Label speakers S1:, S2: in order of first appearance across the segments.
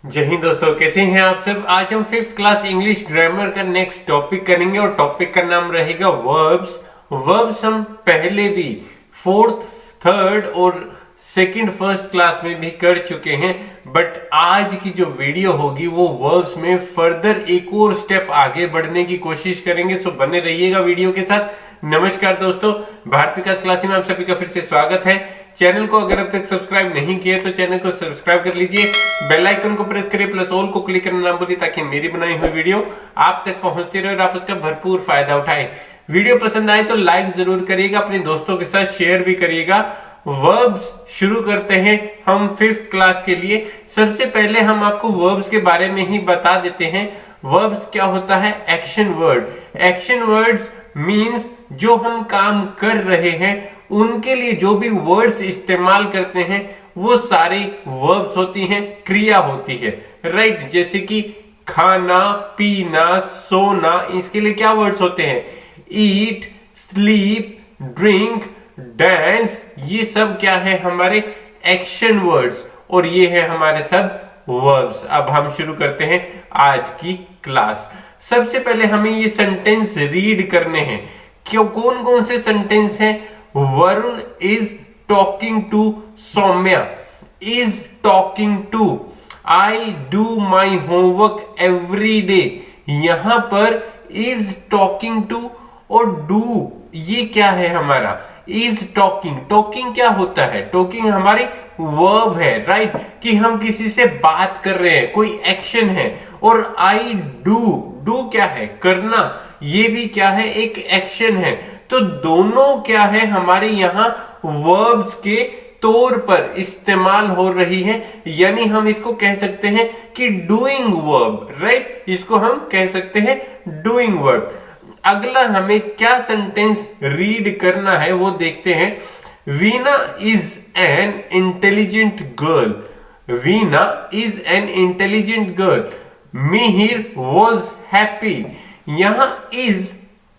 S1: जय हिंद दोस्तों, कैसे हैं आप सब। आज हम फिफ्थ क्लास इंग्लिश ग्रामर का नेक्स्ट टॉपिक करेंगे और टॉपिक का नाम रहेगा वर्ब्स। वर्ब्स हम पहले भी फोर्थ, थर्ड और सेकंड, फर्स्ट क्लास में भी कर चुके हैं, बट आज की जो वीडियो होगी वो वर्ब्स में फर्दर एक और स्टेप आगे बढ़ने की कोशिश करेंगे। सो बने रहिएगा वीडियो के साथ। नमस्कार दोस्तों, भारत विकास क्लास में आप सभी का फिर से स्वागत है। चैनल को अगर अब तक सब्सक्राइब नहीं किया तो चैनल को सब्सक्राइब कर लीजिए, बेल आइकन को प्रेस करिए, प्लस ऑल को क्लिक करना ना भूलिए ताकि मेरी बनाई हुई वीडियो आप तक पहुंचती रहे और आप उसका भरपूर फायदा उठाएं। वीडियो पसंद आए तो लाइक जरूर करिएगा, अपने दोस्तों के साथ शेयर भी करिएगा। वर्ब्स शुरू करते हैं हम फिफ्थ क्लास के लिए। सबसे पहले हम आपको वर्ब्स के बारे में ही बता देते हैं। वर्ब्स क्या होता है? Action word. Action words means जो हम काम कर रहे हैं उनके लिए जो भी वर्ड्स इस्तेमाल करते हैं वो सारी वर्ब्स होती हैं, क्रिया होती है, राइट। जैसे कि खाना, पीना, सोना, इसके लिए क्या वर्ड्स होते हैं? ईट, स्लीप, ड्रिंक, डांस, ये सब क्या है? हमारे एक्शन वर्ड्स और ये है हमारे सब वर्ब्स। अब हम शुरू करते हैं आज की क्लास। सबसे पहले हमें ये सेंटेंस रीड करने हैं। क्यों, कौन कौन से सेंटेंस हैं? Varun is talking to Saumya. Is talking to. I do my homework every day. यहां पर इज टॉकिंग टू और डू ये क्या है हमारा? Is talking. टॉकिंग क्या होता है? टॉकिंग हमारी वर्ब है, राइट, कि हम किसी से बात कर रहे हैं, कोई एक्शन है। और आई डू, डू क्या है? करना, ये भी क्या है? एक एक्शन है। तो दोनों क्या है हमारे यहाँ वर्ब्स के तौर पर इस्तेमाल हो रही है, यानी हम इसको कह सकते हैं कि डूइंग वर्ब, राइट, इसको हम कह सकते हैं डूइंग वर्ब। अगला हमें क्या सेंटेंस रीड करना है वो देखते हैं। Veena is an intelligent girl. Veena is an intelligent girl. Mihir was happy. यहां इज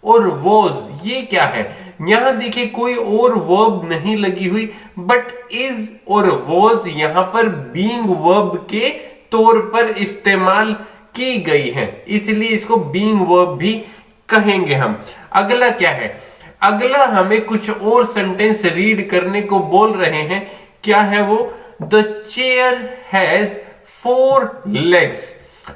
S1: और वॉज ये क्या है? यहां देखिए कोई और वर्ब नहीं लगी हुई, बट इज और वॉज यहां पर बीइंग वर्ब के तौर पर इस्तेमाल की गई है, इसलिए इसको बीइंग वर्ब भी कहेंगे हम। अगला क्या है? अगला हमें कुछ और सेंटेंस रीड करने को बोल रहे हैं। क्या है वो? द चेयर हैज 4 legs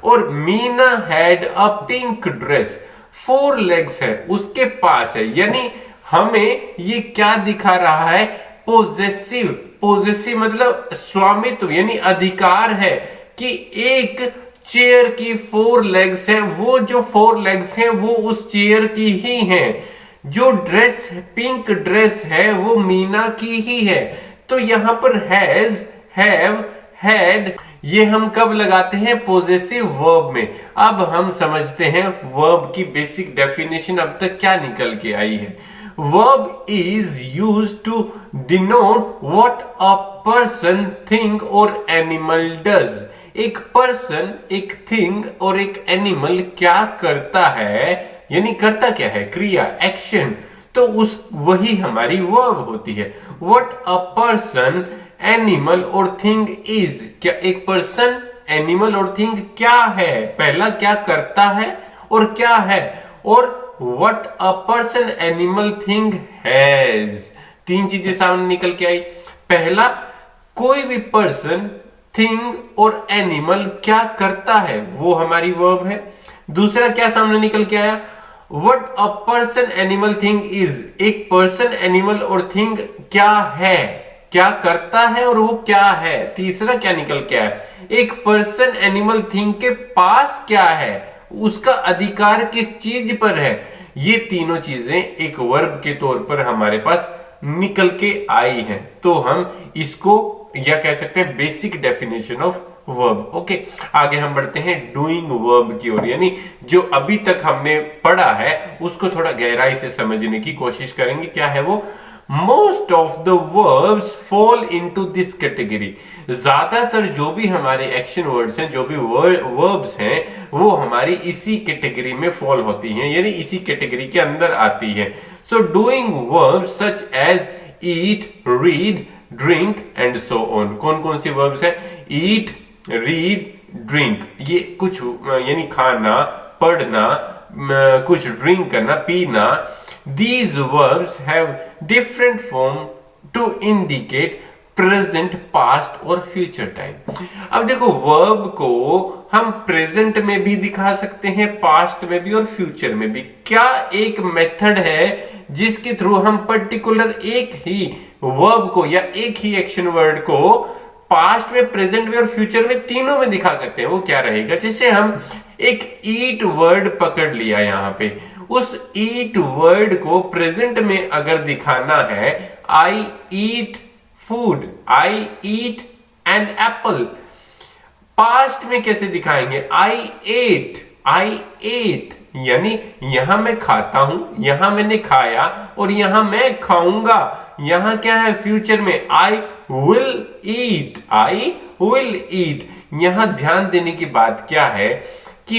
S1: और Meena had a pink dress. 4 legs है उसके पास है, यानी हमें ये क्या दिखा रहा है? पोजेसिव। पोजेसिव मतलब स्वामित्व यानी अधिकार है कि एक चेयर की 4 legs है, वो जो 4 legs हैं वो उस चेयर की ही हैं। जो ड्रेस, पिंक ड्रेस है वो मीना की ही है। तो यहां पर हैज, हैव, हैड ये हम कब लगाते हैं? पोजेसिव वर्ब में। अब हम समझते हैं वर्ब की बेसिक डेफिनेशन अब तक क्या निकल के आई है। Verb is used to denote what a person, thing और एनिमल डज। एक पर्सन, एक थिंग और एक एनिमल क्या करता है, यानी करता क्या है? क्रिया, एक्शन। तो उस वही हमारी वर्ब होती है। व्हाट अ पर्सन, एनिमल और थिंग इज। क्या एक पर्सन, एनिमल और थिंग क्या है? पहला क्या करता है और क्या है, और what a person, animal, thing has. 3 चीजें सामने निकल के आई। पहला, कोई भी पर्सन, थिंग और एनिमल क्या करता है, वो हमारी वर्ब है। दूसरा क्या सामने निकल के आया? What a person, animal, thing is. एक पर्सन, एनिमल और थिंग क्या है, क्या करता है और वो क्या है। तीसरा क्या निकल के आया? एक पर्सन, एनिमल, थिंग के पास क्या है, उसका अधिकार किस चीज पर है। ये तीनों चीजें एक वर्ब के तौर पर हमारे पास निकल के आई हैं। तो हम इसको या कह सकते हैं basic definition of verb. Okay, आगे हम बढ़ते हैं डूइंग वर्ब की ओर, यानी जो अभी तक हमने पढ़ा है उसको थोड़ा गहराई से समझने की कोशिश करेंगे। क्या है वो? Most of the verbs fall into this category. ज्यादातर जो भी हमारे एक्शन वर्ड्स हैं, जो भी वर्ब्स हैं, वो हमारी इसी कैटेगरी में फॉल होती हैं, यानी इसी कैटेगरी के अंदर आती है। So doing verbs such as eat, read, drink and so on. कौन कौन सी वर्ब्स हैं? ईट, रीड, ड्रिंक, ये कुछ यानी खाना, पढ़ना, कुछ ड्रिंक करना, पीना। These verbs have different form to indicate present, past और फ्यूचर टाइम। अब देखो वर्ब को हम प्रेजेंट में भी दिखा सकते हैं, पास्ट में भी और फ्यूचर में भी। क्या एक मेथड है जिसके थ्रू हम पर्टिकुलर एक ही वर्ब को या एक ही एक्शन वर्ड को पास्ट में, प्रेजेंट में और फ्यूचर में, तीनों में दिखा सकते हैं? वो क्या रहेगा? जैसे हम एक ईट वर्ड पकड़ लिया यहां पे, उस ईट वर्ड को प्रेजेंट में अगर दिखाना है, I eat food, I eat an apple. Past में कैसे दिखाएंगे? आई एट, यानी यहां मैं खाता हूं, यहां मैंने खाया और यहां मैं खाऊंगा। यहां क्या है? फ्यूचर में आई विल ईट। यहां ध्यान देने की बात क्या है कि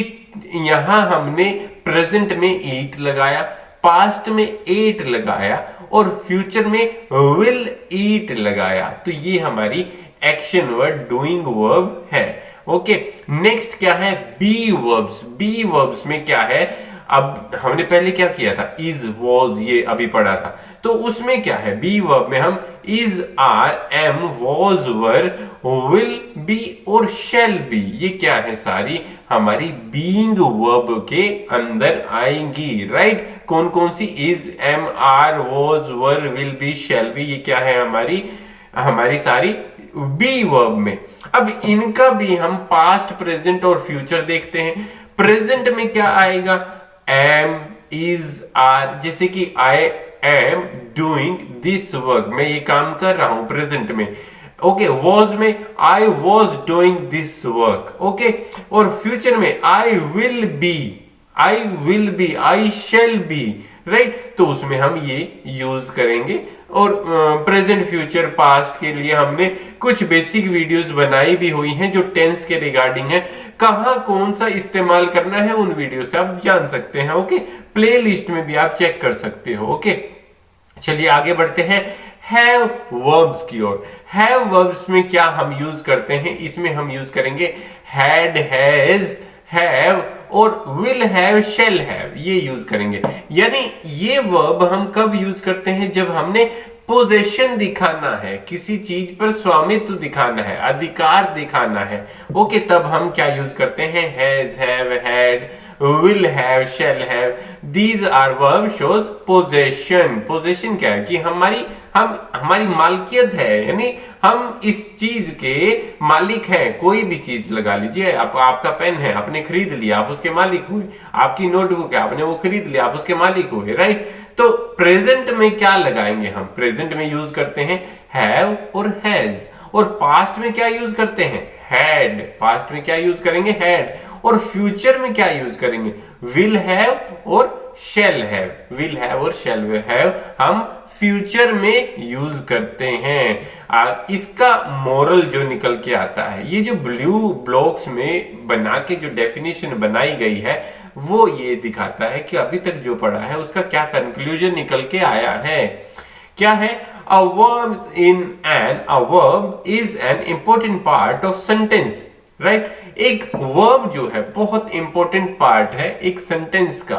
S1: यहां हमने प्रेजेंट में ईट लगाया, पास्ट में एट लगाया और फ्यूचर में विल ईट लगाया। तो ये हमारी एक्शन वर्ड, डूइंग वर्ब है। ओके, नेक्स्ट क्या है? B verbs. बी वर्ब्स में क्या है? अब हमने पहले क्या किया था? इज, वॉज, ये अभी पढ़ा था। तो उसमें क्या है? बी वर्ब में हम is, are, am, was, were, will be और शैल बी, ये क्या है? सारी हमारी बीइंग वर्ब के अंदर आएंगी। राइट? कौन कौन सी? Is, am, are, was, were, will be, shall be, ये क्या है? हमारी सारी बी वर्ब में। अब इनका भी हम पास्ट, प्रेजेंट और फ्यूचर देखते हैं। प्रेजेंट में क्या आएगा? Am, is, are. जैसे कि I am doing this work, मैं ये काम कर रहा हूं प्रेजेंट में। ओके, वॉज में I was doing this work. Okay, और फ्यूचर में I will be, I shall be. Right? तो उसमें हम ये यूज करेंगे। और प्रेजेंट, फ्यूचर, पास्ट के लिए हमने कुछ बेसिक वीडियोस बनाई भी हुई हैं जो टेंस के रिगार्डिंग है। कहां कौन सा इस्तेमाल करना है उन वीडियो से आप जान सकते हैं। ओके, प्लेलिस्ट में भी आप चेक कर सकते हो। ओके, चलिए आगे बढ़ते हैं हैव वर्ब्स की ओर। हैव वर्ब्स में क्या हम यूज करते हैं? इसमें हम यूज करेंगे हैड, हैज, हैव और विल हैव, शैल हैव, ये यूज करेंगे। यानी ये वर्ब हम कब यूज करते हैं? जब हमने पोजेशन दिखाना है, किसी चीज पर स्वामित्व दिखाना है, अधिकार दिखाना है। ओके, तब हम क्या यूज करते हैं? Has, have, had, will have, shall have. These are verb shows possession. Possession क्या है? कि हमारी मालकियत है, यानी हम इस चीज के मालिक हैं। कोई भी चीज लगा लीजिए, आपका पेन है, आपने खरीद लिया, आप उसके मालिक हुए। आपकी नोटबुक है, आपने वो खरीद लिया, आप उसके मालिक हुए। राइट? तो प्रेजेंट में क्या लगाएंगे हम? प्रेजेंट में यूज करते हैं हैव और हैज। और पास्ट में क्या यूज करते हैं? हैड। पास्ट में क्या यूज करेंगे? हैड। और फ्यूचर में क्या यूज करेंगे? विल हैव और शैल हैव। विल हैव और शैल हैव हम फ्यूचर में यूज करते हैं। इसका मोरल जो निकल के आता है, ये जो ब्लू ब्लॉक्स में बना के जो डेफिनेशन बनाई गई है, वो ये दिखाता है कि अभी तक जो पढ़ा है उसका क्या कंक्लूजन निकल के आया है। क्या है? A verb is an important part of sentence. Right? एक वर्ब जो है बहुत इंपॉर्टेंट पार्ट है एक सेंटेंस का।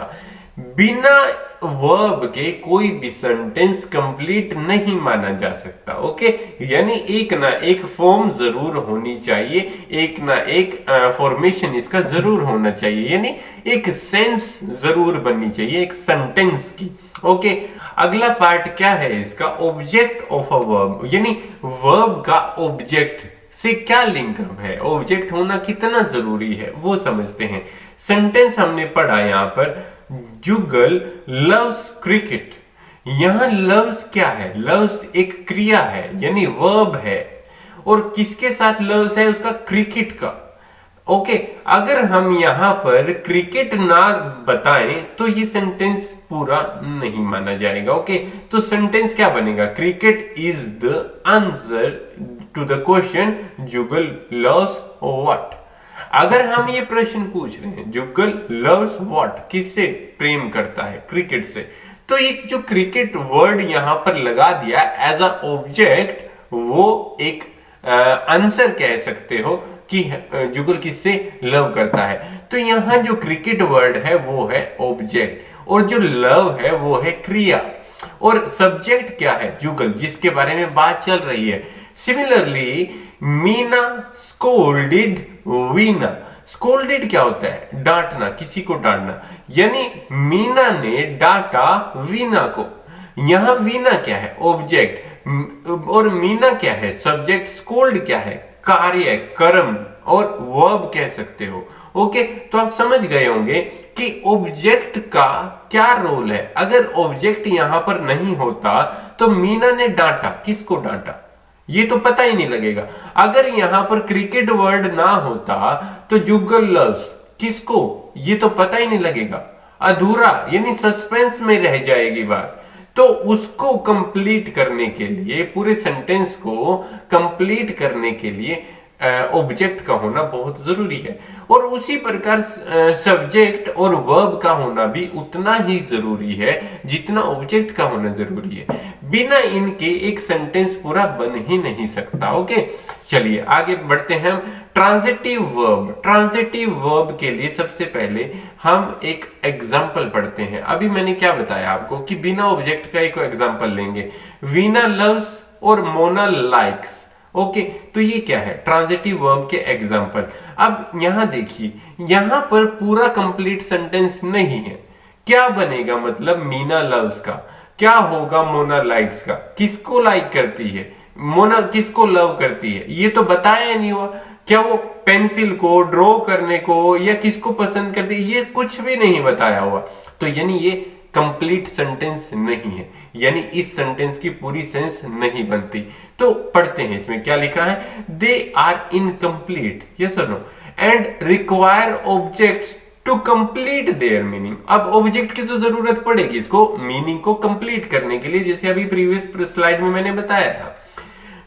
S1: बिना वर्ब के कोई भी सेंटेंस कंप्लीट नहीं माना जा सकता। ओके, यानी एक ना एक फॉर्म जरूर होनी चाहिए, एक ना एक फॉर्मेशन इसका जरूर होना चाहिए, यानी एक सेंस जरूर बननी चाहिए एक सेंटेंस की। ओके, अगला पार्ट क्या है इसका? ऑब्जेक्ट ऑफ अ वर्ब, यानी वर्ब का ऑब्जेक्ट से क्या लिंकअप है, ऑब्जेक्ट होना कितना जरूरी है वो समझते हैं। सेंटेंस हमने पढ़ा यहां पर, जुगल लव्स क्रिकेट। यहां लव्स क्या है? लव्स एक क्रिया है, यानी वर्ब है। और किसके साथ लव्स है? उसका क्रिकेट का। ओके, अगर हम यहां पर क्रिकेट ना बताएं तो ये सेंटेंस पूरा नहीं माना जाएगा। ओके, तो सेंटेंस क्या बनेगा? Cricket is the answer to the question Jugal loves what. अगर हम ये प्रश्न पूछ रहे हैं जुगल लव्स व्हाट, किससे प्रेम करता है? क्रिकेट से। तो एक जो क्रिकेट वर्ड यहां पर लगा दिया एज अ ऑब्जेक्ट, वो एक आंसर कह सकते हो कि जुगल किससे लव करता है। तो यहाँ जो क्रिकेट वर्ड है वो है ऑब्जेक्ट और जो लव है वो है क्रिया और सब्जेक्ट क्या है, जुगल, जिसके बारे में बात चल रही है। Similarly Meena scolded Veena. Scolded क्या होता है, डांटना, किसी को डांटना, यानी मीना ने डांटा वीना को। यहां वीना क्या है, ऑब्जेक्ट, और मीना क्या है, सब्जेक्ट। स्कोल्ड क्या है, कार्य, कर्म, और वर्ब कह सकते हो। ओके, तो आप समझ गए होंगे कि ऑब्जेक्ट का क्या रोल है। अगर ऑब्जेक्ट यहां पर नहीं होता तो मीना ने डांटा, किसको डांटा, ये तो पता ही नहीं लगेगा। अगर यहां पर क्रिकेट वर्ड ना होता तो जुगल लव्स, किसको, ये तो पता ही नहीं लगेगा, अधूरा, यानी सस्पेंस में रह जाएगी बात। तो उसको कंप्लीट करने के लिए, पूरे सेंटेंस को कंप्लीट करने के लिए ऑब्जेक्ट का होना बहुत जरूरी है। और उसी प्रकार सब्जेक्ट और वर्ब का होना भी उतना ही जरूरी है जितना ऑब्जेक्ट का होना जरूरी है। बिना इनके एक सेंटेंस पूरा बन ही नहीं सकता। ओके, चलिए आगे बढ़ते हैं हम। Transitive verb. ट्रांजिटिव वर्ब के लिए सबसे पहले हम एक एग्जाम्पल पढ़ते हैं। अभी मैंने क्या बताया आपको कि बिना ऑब्जेक्ट का एक एग्जाम्पल लेंगे, वीना लव्स और मोना लाइक्स। ओके, तो ये क्या है, ट्रांजिटिव वर्ब के एग्जाम्पल। अब यहां देखिए, यहां पर पूरा कंप्लीट सेंटेंस नहीं है। क्या बनेगा, मतलब मीना लव्स का क्या होगा, मोना लाइक्स का, किसको लाइक करती है, मोना किसको लव करती है, ये तो बताया नहीं हुआ। क्या वो पेंसिल को, ड्रॉ करने को, या किसको पसंद करती है, ये कुछ भी नहीं बताया हुआ। तो यानी ये कंप्लीट सेंटेंस नहीं है, यानी इस सेंटेंस की पूरी सेंस नहीं बनती। तो पढ़ते हैं इसमें क्या लिखा है, दे आर इनकम्प्लीट, यस और no, and require objects to complete their meaning. अब ऑब्जेक्ट की तो जरूरत पड़ेगी इसको मीनिंग को कंप्लीट करने के लिए, जैसे अभी प्रीवियस स्लाइड में मैंने बताया था।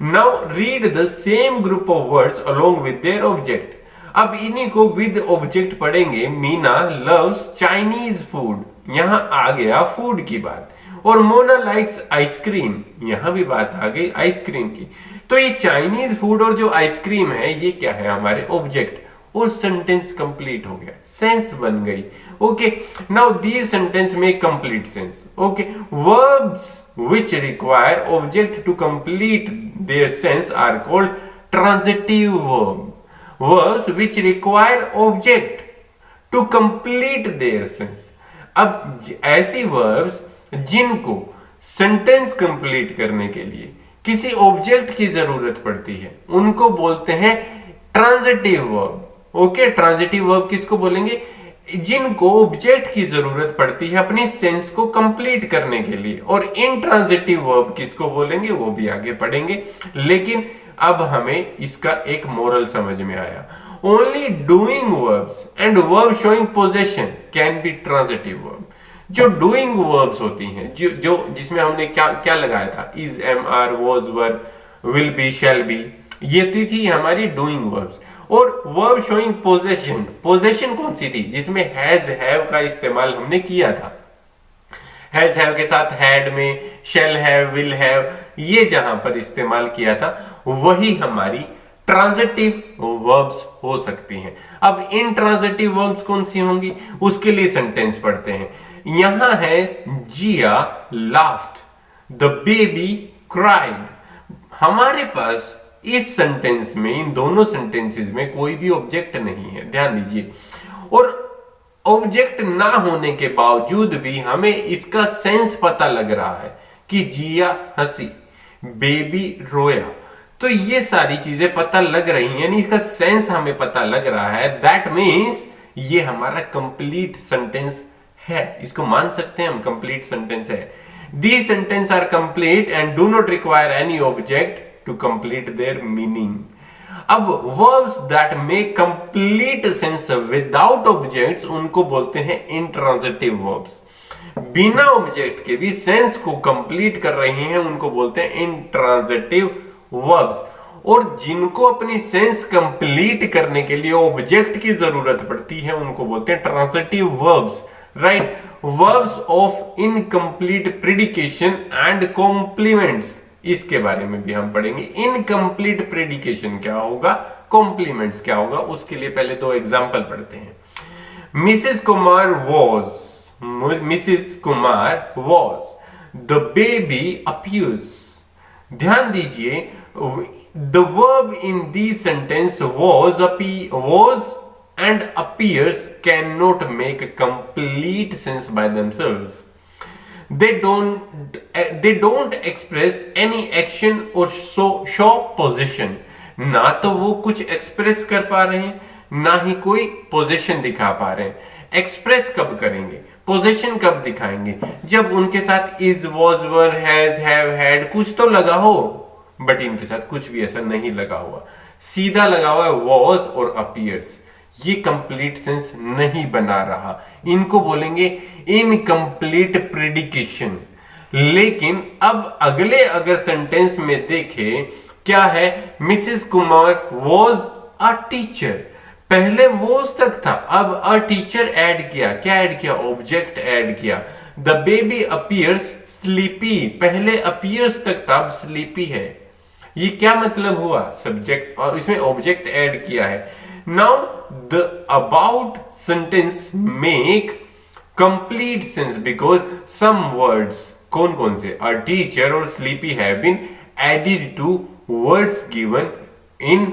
S1: Now read the same group of words along with their object. अब इन्हीं को विद ऑब्जेक्ट पढ़ेंगे। मीना लव्स चाइनीज फूड, यहां आ गया फूड की बात, और मोना लाइक्स आइसक्रीम, यहां भी बात आ गई आइसक्रीम की। तो ये चाइनीज फूड और जो आइसक्रीम है ये क्या है, हमारे ऑब्जेक्ट, और सेंटेंस कंप्लीट हो गया, सेंस बन गई। Okay, now this sentence make complete sense. Okay, verbs which require object to complete their sense are called transitive verb. Verbs which require object to complete their sense. अब ऐसी verbs जिनको sentence complete करने के लिए किसी object की जरूरत पड़ती है उनको बोलते हैं transitive verb. Okay, transitive verb किसको बोलेंगे, जिनको ऑब्जेक्ट की जरूरत पड़ती है अपनी सेंस को कंप्लीट करने के लिए। और इंट्रांजिटिव वर्ब किसको बोलेंगे वो भी आगे पढ़ेंगे, लेकिन अब हमें इसका एक मोरल समझ में आया। Only doing verbs and verb showing possession can be transitive verb. जो डूइंग वर्ब्स होती हैं, जो जिसमें हमने क्या क्या लगाया था, is, am, are, was, were, will be, shall be, ये थी हमारी डूइंग वर्ब्स। और वर्ब शोइंग पोजेशन, पोजेशन कौन सी थी, जिसमें हैज, हैव का इस्तेमाल हमने किया था। हैज, हैव के साथ हैड में शैल हैव, विल हैव, ये जहां पर इस्तेमाल किया था वही हमारी ट्रांजिटिव वर्ब्स हो सकती हैं। अब इन ट्रांजिटिव वर्ब्स कौन सी होंगी, उसके लिए सेंटेंस पढ़ते हैं। यहां है जिया लाफ्ड, द बेबी क्राइड। हमारे पास इस सेंटेंस में, इन दोनों सेंटेंसेस में कोई भी ऑब्जेक्ट नहीं है, ध्यान दीजिए। और ऑब्जेक्ट ना होने के बावजूद भी हमें इसका सेंस पता लग रहा है कि जिया हंसी, बेबी रोया, तो ये सारी चीजें पता लग रही हैं, यानी इसका सेंस हमें पता लग रहा है। दैट मीन्स ये हमारा कंप्लीट सेंटेंस है, इसको मान सकते हैं हम, कंप्लीट सेंटेंस है। These sentence are complete and do not require any object to complete their meaning. अब verbs that make complete sense without objects उनको बोलते हैं intransitive verbs। बिना ऑब्जेक्ट के भी सेंस को कंप्लीट कर रही हैं उनको बोलते हैं intransitive verbs। और जिनको अपनी सेंस कंप्लीट करने के लिए ऑब्जेक्ट की जरूरत पड़ती है उनको बोलते हैं transitive verbs, right. verbs of incomplete predication and complements, इसके बारे में भी हम पढ़ेंगे। इनकम्प्लीट प्रेडिकेशन क्या होगा, कॉम्प्लीमेंट्स क्या होगा उसके लिए पहले दो एग्जाम्पल पढ़ते हैं। Mrs Kumar was the baby appears. ध्यान दीजिए, the verb in the sentence was and appears cannot make complete sense by themselves. They don't express any action or show possession. ना तो वो कुछ एक्सप्रेस कर पा रहे हैं, ना ही कोई पोजीशन दिखा पा रहे हैं। एक्सप्रेस कब करेंगे, पोजीशन कब दिखाएंगे, जब उनके साथ is, was, were, has, have, had कुछ तो लगा हो, बट इनके साथ कुछ भी ऐसा नहीं लगा हुआ, सीधा लगा हुआ है वॉज और अपीयर्स। ये कंप्लीट सेंस नहीं बना रहा, इनको बोलेंगे इनकम्प्लीट प्रेडिकेशन। लेकिन अब अगले अगर सेंटेंस में देखें, क्या है, Mrs Kumar was a teacher. पहले वॉज तक था, अब अ टीचर ऐड किया, क्या ऐड किया, ऑब्जेक्ट ऐड किया। द बेबी अपीयर्स स्लीपी, पहले अपीयर्स तक था, अब स्लीपी है। ये क्या मतलब हुआ, सब्जेक्ट और इसमें ऑब्जेक्ट ऐड किया है। Now the about sentence make complete sense because some words, कौन कौन से, अ टीचर और sleepy have been added to words given in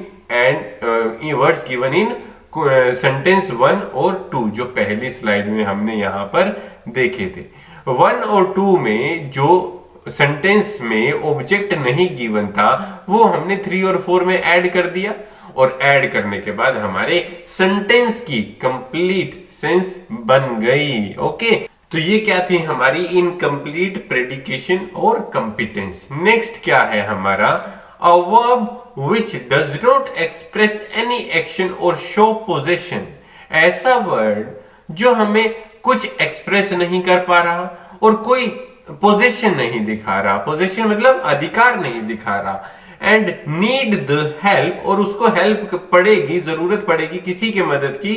S1: sentence 1 और 2, जो पहली स्लाइड में हमने यहां पर देखे थे। 1 और 2 में जो सेंटेंस में ऑब्जेक्ट नहीं गिवन था वो हमने 3 और 4 में ऐड कर दिया, और ऐड करने के बाद हमारे सेंटेंस की कंप्लीट सेंस बन गई। ओके, तो ये क्या थी हमारी इनकम्प्लीट प्रेडिकेशन और कंपिटेंस। नेक्स्ट क्या है हमारा, a verb which does not express any action और शो पोजेशन। ऐसा वर्ड जो हमें कुछ एक्सप्रेस नहीं कर पा रहा और कोई पोजीशन नहीं दिखा रहा, पोजीशन मतलब अधिकार नहीं दिखा रहा, एंड नीड द हेल्प, और उसको हेल्प पड़ेगी, जरूरत पड़ेगी किसी के मदद की,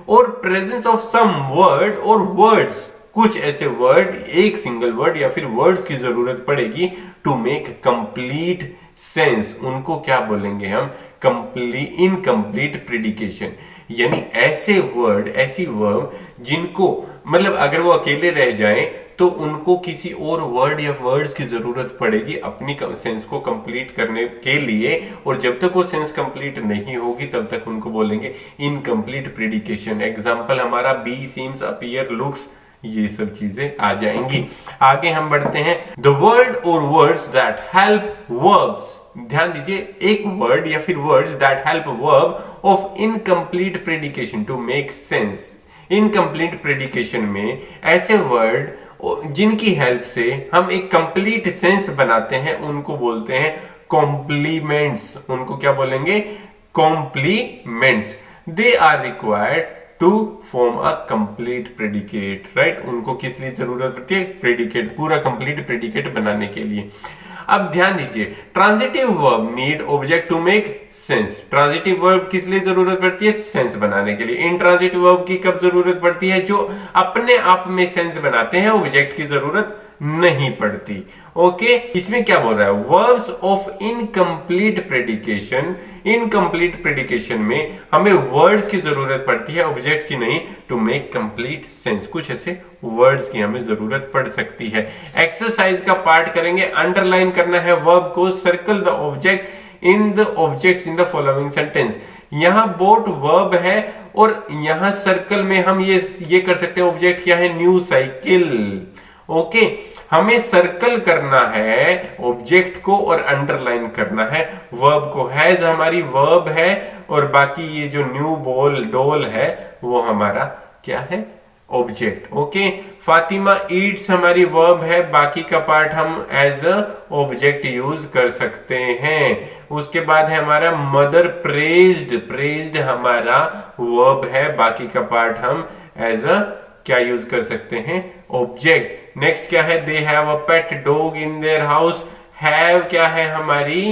S1: और प्रेजेंस ऑफ सम वर्ड और वर्ड्स, कुछ ऐसे वर्ड, एक सिंगल वर्ड या फिर वर्ड्स की जरूरत पड़ेगी टू मेक कंप्लीट सेंस। उनको क्या बोलेंगे हम, इनकम्प्लीट प्रेडिकेशन। यानी ऐसे वर्ड, ऐसी वर्ब जिनको मतलब अगर वो अकेले रह जाएं तो उनको किसी और वर्ड या वर्ड्स की जरूरत पड़ेगी अपनी सेंस को कंप्लीट करने के लिए, और जब तक वो सेंस कंप्लीट नहीं होगी तब तक उनको बोलेंगे इनकम्प्लीट प्रेडिकेशन। एग्जांपल हमारा बी, सीम्स, अपीयर, लुक्स, ये सब चीजें आ जाएंगी। आगे हम बढ़ते हैं, द वर्ड और वर्ड्स दैट हेल्प वर्ब्स। ध्यान दीजिए, एक वर्ड या फिर words that help verb of incomplete predication to make sense. Incomplete predication में ऐसे वर्ड जिनकी हेल्प से हम एक कंप्लीट सेंस बनाते हैं उनको बोलते हैं कॉम्प्लीमेंट्स। उनको क्या बोलेंगे, complements. They are required to form a complete predicate, right. उनको किस लिए जरूरत पड़ती है, प्रेडिकेट, पूरा कंप्लीट प्रेडिकेट बनाने के लिए। अब ध्यान दीजिए, transitive verb need object to make sense. Transitive verb किस लिए जरूरत पड़ती है, सेंस बनाने के लिए। इनट्रांजिटिव वर्ब की कब जरूरत पड़ती है, जो अपने आप में सेंस बनाते हैं, ऑब्जेक्ट की जरूरत नहीं पड़ती। ओके, इसमें क्या बोल रहा है, verbs of incomplete प्रेडिकेशन। Incomplete predication में हमें वर्ड्स की जरूरत पड़ती है, ऑब्जेक्ट की नहीं, टू मेक कंप्लीट सेंस। कुछ ऐसे वर्ड्स की हमें जरूरत पड़ सकती है। एक्सरसाइज का पार्ट करेंगे, अंडरलाइन करना है वर्ब को, circle the object in the objects in the following sentence. यहां बोट वर्ब है और यहां सर्कल में हम ये कर सकते हैं, ऑब्जेक्ट क्या है, न्यू साइकिल। ओके, हमें सर्कल करना है ऑब्जेक्ट को और अंडरलाइन करना है वर्ब को। हैज हमारी वर्ब है और बाकी ये जो न्यू डोल है वो हमारा क्या है, ऑब्जेक्ट। ओके, फातिमा ईट्स हमारी वर्ब है, बाकी का पार्ट हम एज अ ऑब्जेक्ट यूज कर सकते हैं। उसके बाद है हमारा मदर प्रेज्ड। प्रेज्ड हमारा वर्ब है, बाकी का पार्ट हम एज अ क्या यूज कर सकते हैं, ऑब्जेक्ट। नेक्स्ट क्या है, they have a pet dog in their house. Have क्या है हमारी,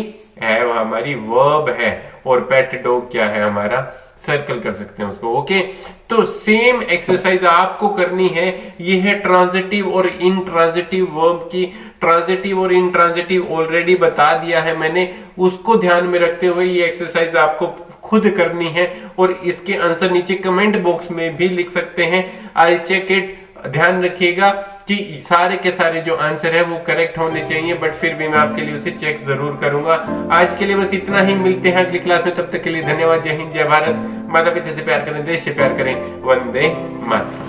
S1: हैव हमारी वर्ब है और पेट डॉग क्या है हमारा सर्कल कर सकते हैं उसको। ओके, तो सेम एक्सरसाइज आपको करनी है। ये है ट्रांजिटिव और इंट्रांजिटिव वर्ब की। ट्रांजिटिव और इंट्रांजिटिव ऑलरेडी बता दिया है मैंने, उसको ध्यान में रखते हुए ये एक्सरसाइज आपको खुद करनी है और इसके आंसर नीचे कमेंट बॉक्स में भी लिख सकते हैं। I check it. ध्यान रखिएगा कि सारे के सारे जो आंसर है वो करेक्ट होने चाहिए, बट फिर भी मैं आपके लिए उसे चेक जरूर करूंगा। आज के लिए बस इतना ही, मिलते हैं अगली क्लास में। तब तक के लिए धन्यवाद। जय हिंद, जय भारत। माता पिता से प्यार करें, देश से प्यार करें। वंदे मातरम।